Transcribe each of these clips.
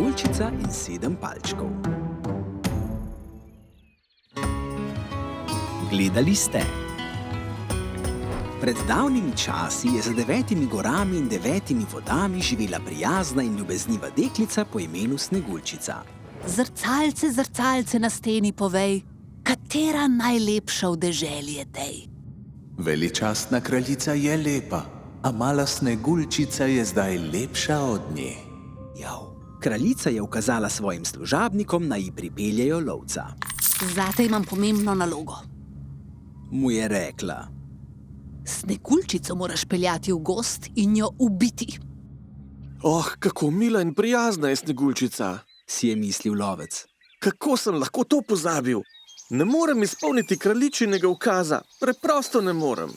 Sneguljčica in 7 palčkov. Gledali ste. Pred davnimi časi je za 9 gorami in 9 vodami živela prijazna in ljubezniva deklica po imenu Sneguljčica. Zrcalce, zrcalce na steni povej, katera najlepša v deželi je tej? Veličastna kraljica je lepa, a mala Sneguljčica je zdaj lepša od nje. Jav. Kraljica je ukazala svojim služabnikom, naj ji pripeljejo lovca. Zate imam pomembno nalogo. Mu je rekla: Sneguljčico moraš peljati v gozd in jo ubiti. Oh, kako mila in prijazna je Sneguljčica. Si je mislil lovec. Kako sem lahko to pozabil? Ne morem izpolniti kraljičinega ukaza. Preprosto ne morem.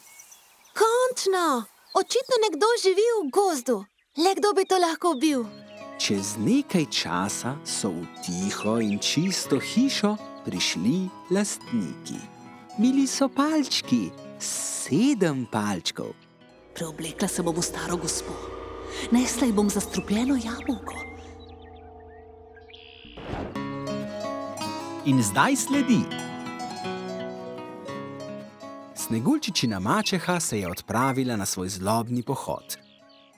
Končno! Očitno nekdo živi v gozdu. Le kdo bi to lahko bil? Čez nekaj časa so v tiho in čisto hišo prišli lastniki. Bili so palčki, 7 palčkov. Preoblekla se bom v staro gospo. Nesla ji bom zastrupljeno jabolko. In zdaj sledi. Sneguljčičina mačeha se je odpravila na svoj zlobni pohod.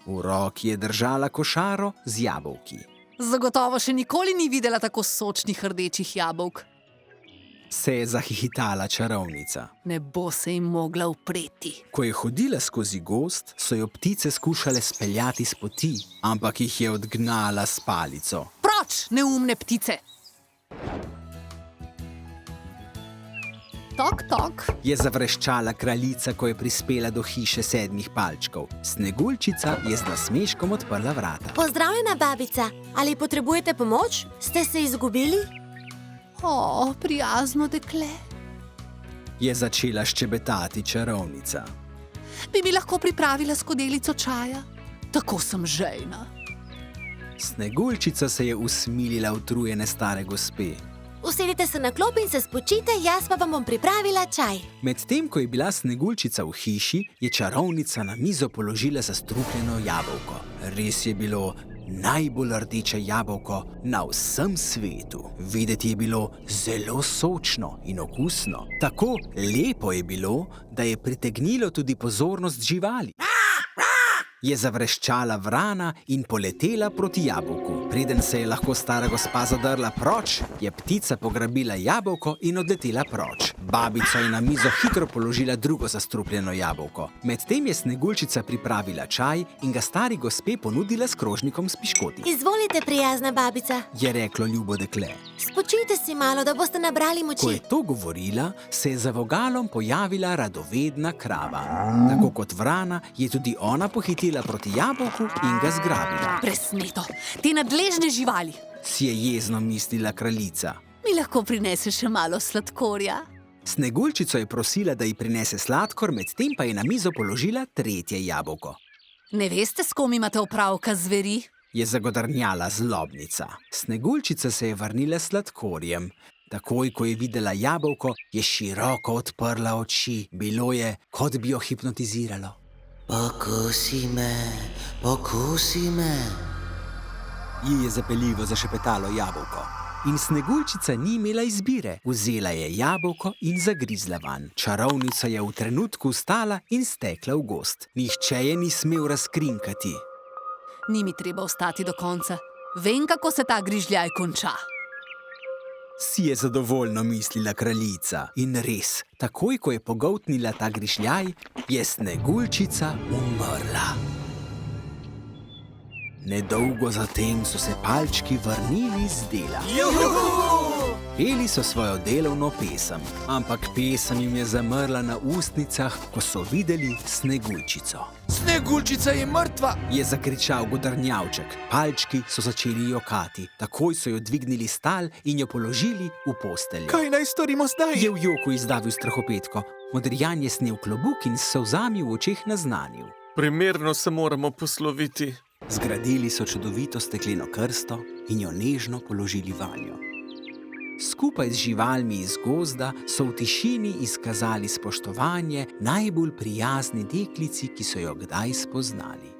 V roki je držala košaro z jabolki. Zagotovo še nikoli ni videla tako sočnih rdečih jabolk. Se je zahihitala čarovnica. Ne bo se jim mogla upreti. Ko je hodila skozi gozd, so jo ptice skušale speljati s poti, ampak jih je odgnala s palico. Proč, neumne ptice! Tok, tok. Je zavreščala kraljica, ko je prispela do hiše 7 palčkov. Sneguljčica je z nasmeškom odprla vrata. Pozdravljena, babica. Ali potrebujete pomoč? Ste se izgubili? O, prijazno dekle. Je začela ščebetati čarovnica. Bi mi lahko pripravila skodelico čaja? Tako sem žejna. Sneguljčica se je usmilila utrujene stare gospe. Usedite se na klop in se spočite, jaz pa vam bom pripravila čaj. Medtem ko je bila Sneguljčica v hiši, je čarovnica na mizo položila zastrupljeno jabolko. Res je bilo najbolj rdeče jabolko na vsem svetu. Videti je bilo zelo sočno in okusno. Tako lepo je bilo, da je pritegnilo tudi pozornost živali. Je zavreščala vrana in poletela proti jabolku. Preden se je lahko stara gospa zadrla proč, je ptica pograbila jabolko in odletela proč. Babica je na mizo hitro položila drugo zastrupljeno jabolko. Medtem je Sneguljčica pripravila čaj in ga stari gospe ponudila s krožnikom s piškoti. Izvolite, prijazna babica. Je reklo ljubo dekle. Spočijte si malo, da boste nabrali moči. Ko je to govorila, se je za vogalom pojavila radovedna krava. Tako kot vrana, je tudi ona pohitela proti jabolku in ga zgrabila. Presneto, te nadležne živali. Si je jezno mislila kraljica. Mi lahko prinese še malo sladkorja? Sneguljčico je prosila, da ji prinese sladkor, medtem pa je na mizo položila 3. jabolko. Ne veste, s kom imate opravka zveri? Je zagodrnjala zlobnica. Sneguljčica se je vrnila s sladkorjem. Takoj, ko je videla jabolko, je široko odprla oči. Bilo je, kot bi jo hipnotiziralo. Pokusi me. Ji je zapeljivo zašepetalo jabolko. In Sneguljčica ni imela izbire. Vzela je jabolko in zagrizla vanj. Čarovnica je v trenutku vstala in stekla v gozd. Nihče je ni smel razkrinkati. Ni mi treba ostati do konca. Vem, kako se ta grižljaj konča. Si je zadovoljno mislila kraljica. In res, takoj, ko je pogoltnila ta grižljaj, je Sneguljčica umrla. Nedolgo zatem so se palčki vrnili z dela. Peli so svojo delovno pesem, ampak pesem jim je zamrla na ustnicah, ko so videli Sneguljčico. Sneguljčica je mrtva! Je zakričal godrnjavček. Palčki so začeli jokati. Takoj so jo dvignili s tal in jo položili v posteljo. Kaj naj storimo zdaj? Je v joku izdavil strahopetko. Modrijan je snel klobuk in s solzami v očeh naznanil. Primerno se moramo posloviti. Zgradili so čudovito stekleno krsto in jo nežno položili vanjo. Skupaj z živalmi iz gozda so v tišini izkazali spoštovanje najbolj prijazni deklici, ki so jo kdaj spoznali.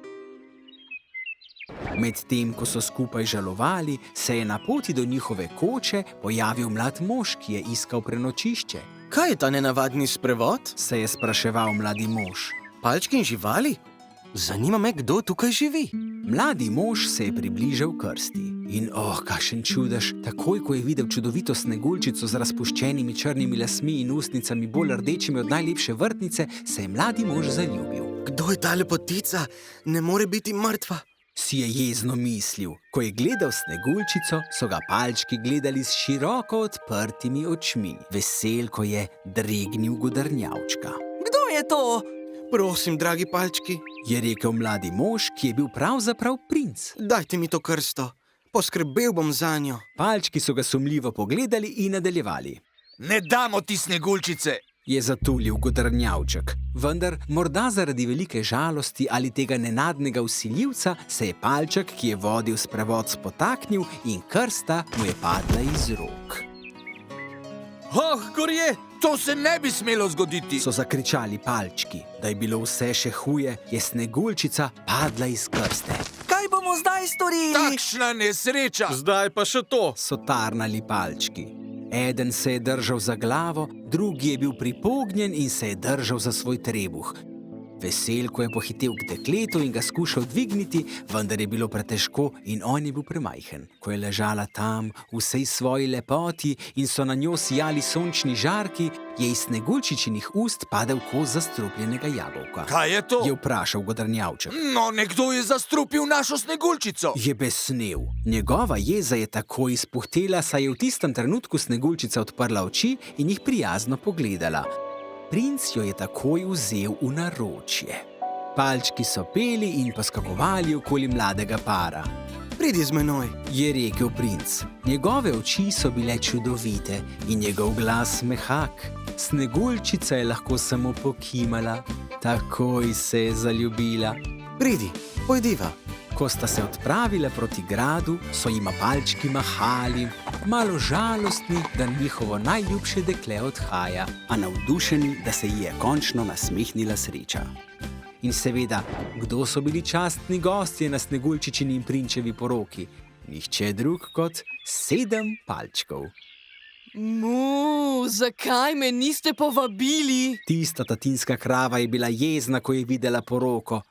Medtem, ko so skupaj žalovali, se je na poti do njihove koče pojavil mlad mož, ki je iskal prenočišče. Kaj je ta nenavadni sprevod? Se je spraševal mladi mož. Palčki in živali? Zanima me, kdo tukaj živi. Mladi mož se je približal krsti. In kakšen čudež, takoj ko je videl čudovito Sneguljčico z razpuščenimi črnimi lasmi in ustnicami bolj rdečimi od najlepše vrtnice, se je mladi mož zaljubil. Kdo je ta lepotica? Ne more biti mrtva. Si je jezno mislil. Ko je gledal Sneguljčico, so ga palčki gledali s široko odprtimi očmi. Veselko je dregnil godrnjavčka. Kdo je to? Prosim, dragi palčki, Je rekel mladi mož, ki je bil pravzaprav princ. dajte mi to krsto. Poskrbel bom zanjo. Palčki so ga sumljivo pogledali in nadaljevali. Ne damo ti Sneguljčice! Je zatulil godrnjavček. Vendar, morda zaradi velike žalosti ali tega nenadnega vsiljivca, se je palček, ki je vodil sprevod, spotaknil in krsta mu je padla iz rok. Gorje, to se ne bi smelo zgoditi! So zakričali palčki. Da je bilo vse še huje, je Sneguljčica padla iz krste. Kaj bomo zdaj storili? Takšna nesreča! Zdaj pa še to. So tarnali palčki. Eden se je držal za glavo, drugi je bil pripognjen in se je držal za svoj trebuh. Veselko je pohitel k dekletu in ga skušal dvigniti, vendar je bilo pretežko in on je bil premajhen. Ko je ležala tam, v vsej svoji lepoti in so na njo sijali sončni žarki, je iz Sneguljčičinih ust padel kos zastrupljenega jabolka. Kaj je to? Je vprašal godrnjavček. No, nekdo je zastrupil našo Sneguljčico! Je besnel. Njegova jeza je tako izpuhtela, saj je v tistem trenutku Sneguljčica odprla oči in jih prijazno pogledala. Princ jo je takoj vzel v naročje. Palčki so peli in poskakovali okoli mladega para. Pridi z menoj. Je rekel princ. Njegove oči so bile čudovite in njegov glas mehak. Sneguljčica je lahko samo pokimala. Takoj se je zaljubila. Pridi, pojdiva. Ko sta se odpravila proti gradu, so jima palčki mahali, malo žalostni, da njihovo najljubše dekle odhaja, a navdušeni, da se ji je končno nasmehnila sreča. In seveda, kdo so bili častni gostje na Sneguljčičini in prinčevi poroki? Nihče drug kot 7 palčkov. Zakaj me niste povabili? Tista tatinska krava je bila jezna, ko je videla poroko.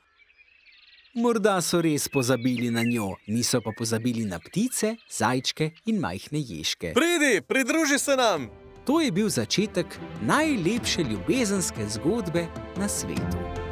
Morda so res pozabili na njo, niso pa pozabili na ptice, zajčke in majhne ježke. Pridi, pridruži se nam. To je bil začetek najlepše ljubezenske zgodbe na svetu.